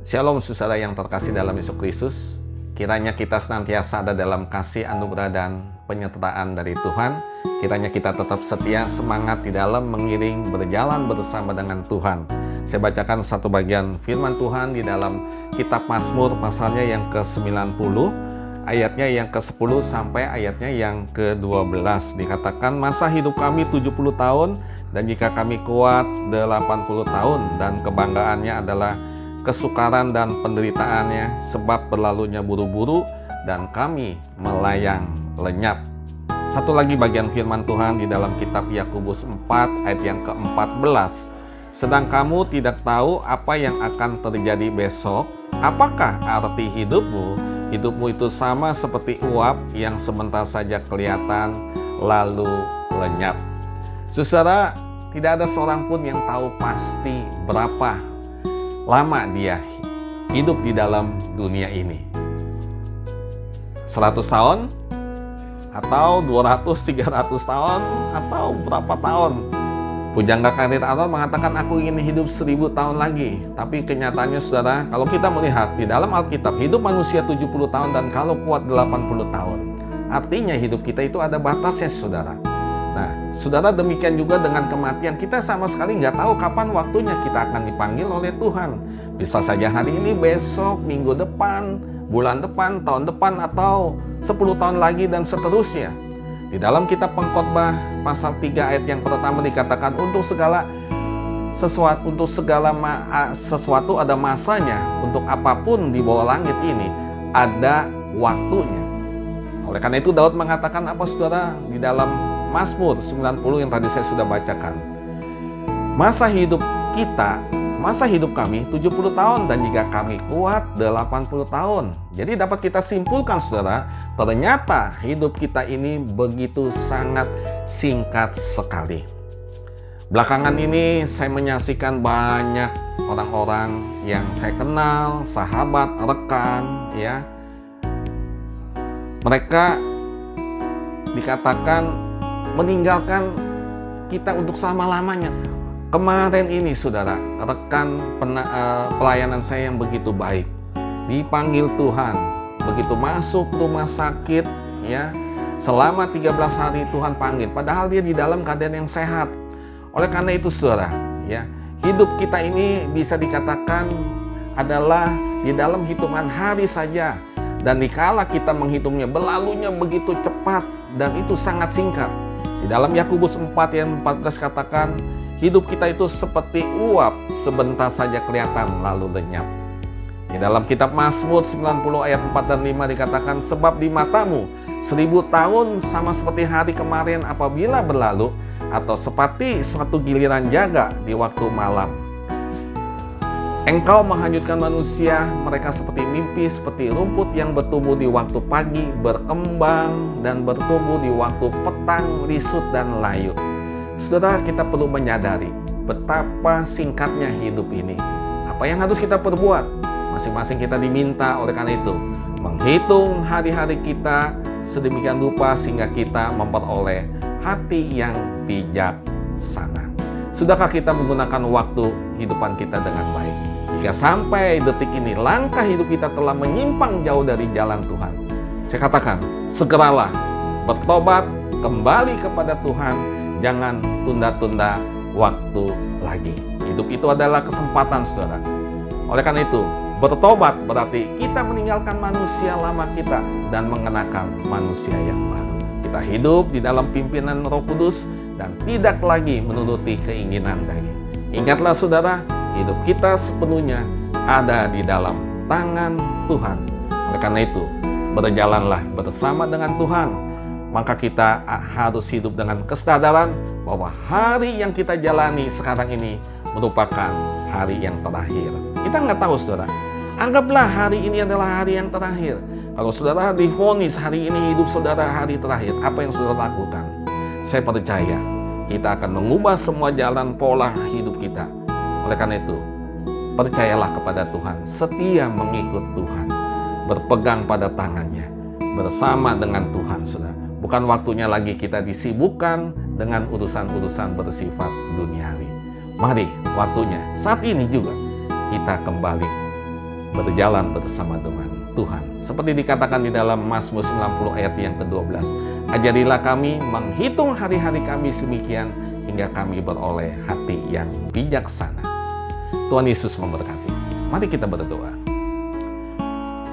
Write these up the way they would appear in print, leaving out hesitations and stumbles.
Shalom saudara yang terkasih dalam Yesus Kristus. Kiranya kita senantiasa ada dalam kasih anugerah dan penyertaan dari Tuhan. Kiranya kita tetap setia, semangat di dalam mengiring, berjalan bersama dengan Tuhan. Saya bacakan satu bagian firman Tuhan di dalam kitab Mazmur pasalnya yang ke-90, ayatnya yang ke-10 sampai ayatnya yang ke-12. Dikatakan, masa hidup kami 70 tahun, dan jika kami kuat 80 tahun, dan kebanggaannya adalah kesukaran dan penderitaannya, sebab berlalunya buru-buru dan kami melayang lenyap. Satu lagi bagian firman Tuhan di dalam kitab Yakobus 4 ayat yang ke-14. Sedang kamu tidak tahu apa yang akan terjadi besok. Apakah arti hidupmu? Hidupmu itu sama seperti uap yang sebentar saja kelihatan lalu lenyap. Saudara, tidak ada seorang pun yang tahu pasti berapa lama dia hidup di dalam dunia ini. 100 tahun atau 200, 300 tahun atau berapa tahun. Pujangga Karir Arnold mengatakan, aku ingin hidup 1000 tahun lagi. Tapi kenyataannya saudara, kalau kita melihat di dalam Alkitab, hidup manusia 70 tahun dan kalau kuat 80 tahun. Artinya hidup kita itu ada batasnya saudara. Nah, saudara, demikian juga dengan kematian. Kita sama sekali nggak tahu kapan waktunya kita akan dipanggil oleh Tuhan. Bisa saja hari ini, besok, minggu depan, bulan depan, tahun depan, atau 10 tahun lagi, dan seterusnya. Di dalam kitab Pengkhotbah pasal 3 ayat yang pertama dikatakan, untuk segala sesuatu ada masanya, untuk apapun di bawah langit ini ada waktunya. Oleh karena itu Daud mengatakan apa saudara di dalam Mazmur 90 yang tadi saya sudah bacakan. Masa hidup kami 70 tahun, dan jika kami kuat 80 tahun. Jadi dapat kita simpulkan saudara, ternyata hidup kita ini begitu sangat singkat sekali. Belakangan ini saya menyaksikan banyak orang-orang yang saya kenal, sahabat, rekan, ya. Mereka dikatakan meninggalkan kita untuk selama-lamanya. Kemarin ini saudara, rekan pelayanan saya yang begitu baik dipanggil Tuhan, begitu masuk rumah sakit, ya, selama 13 hari Tuhan panggil, padahal dia di dalam keadaan yang sehat. Oleh karena itu saudara, ya, hidup kita ini bisa dikatakan adalah di dalam hitungan hari saja, dan dikala kita menghitungnya berlalunya begitu cepat dan itu sangat singkat. Di dalam Yakobus 4 ayat 14 katakan, hidup kita itu seperti uap, sebentar saja kelihatan lalu lenyap. Di dalam kitab Mazmur 90 ayat 4 dan 5 dikatakan, sebab di matamu 1000 tahun sama seperti hari kemarin apabila berlalu, atau seperti suatu giliran jaga di waktu malam. Engkau menghanyutkan manusia, mereka seperti mimpi, seperti rumput yang bertumbuh di waktu pagi, berkembang dan bertumbuh di waktu petang, risut dan layu. Saudara, kita perlu menyadari betapa singkatnya hidup ini. Apa yang harus kita perbuat? Masing-masing kita diminta oleh karena itu menghitung hari-hari kita sedemikian rupa sehingga kita memperoleh hati yang bijaksana. Sudahkah kita menggunakan waktu hidupan kita dengan baik? Jika sampai detik ini langkah hidup kita telah menyimpang jauh dari jalan Tuhan, saya katakan segeralah bertobat, kembali kepada Tuhan. Jangan tunda-tunda waktu lagi. Hidup itu adalah kesempatan saudara. Oleh karena itu, bertobat berarti kita meninggalkan manusia lama kita dan mengenakan manusia yang baru. Kita hidup di dalam pimpinan Roh Kudus dan tidak lagi menuruti keinginan daging. Ingatlah saudara, hidup kita sepenuhnya ada di dalam tangan Tuhan. Oleh karena itu, berjalanlah bersama dengan Tuhan. Maka kita harus hidup dengan kesadaran bahwa hari yang kita jalani sekarang ini merupakan hari yang terakhir. Kita nggak tahu saudara. Anggaplah hari ini adalah hari yang terakhir. Kalau saudara divonis hari ini hidup saudara hari terakhir, apa yang saudara lakukan? Saya percaya kita akan mengubah semua jalan pola hidup kita. Oleh karena itu, percayalah kepada Tuhan, setia mengikut Tuhan, berpegang pada tangannya, bersama dengan Tuhan saudara. Bukan waktunya lagi kita disibukkan dengan urusan-urusan bersifat duniawi. Mari waktunya saat ini juga kita kembali berjalan bersama dengan Tuhan. Seperti dikatakan di dalam Mazmur 90 ayat yang ke-12. Ajarilah kami menghitung hari-hari kami sedemikian hingga kami beroleh hati yang bijaksana. Tuhan Yesus memberkati. Mari kita berdoa.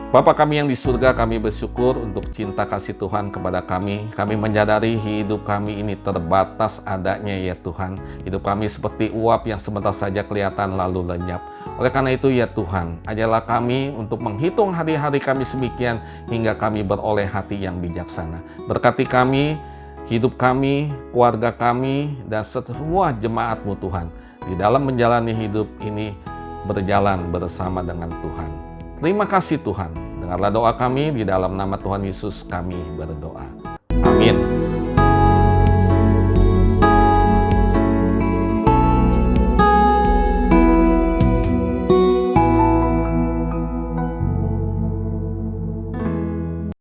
Bapa kami yang di surga, kami bersyukur untuk cinta kasih Tuhan kepada kami. Kami menyadari hidup kami ini terbatas adanya ya Tuhan. Hidup kami seperti uap yang sebentar saja kelihatan lalu lenyap. Oleh karena itu ya Tuhan, ajarlah kami untuk menghitung hari-hari kami sedemikian hingga kami beroleh hati yang bijaksana. Berkati kami, hidup kami, keluarga kami, dan semua jemaat-Mu Tuhan. Di dalam menjalani hidup ini berjalan bersama dengan Tuhan. Terima kasih Tuhan. Dengarlah doa kami, di dalam nama Tuhan Yesus kami berdoa. Amin.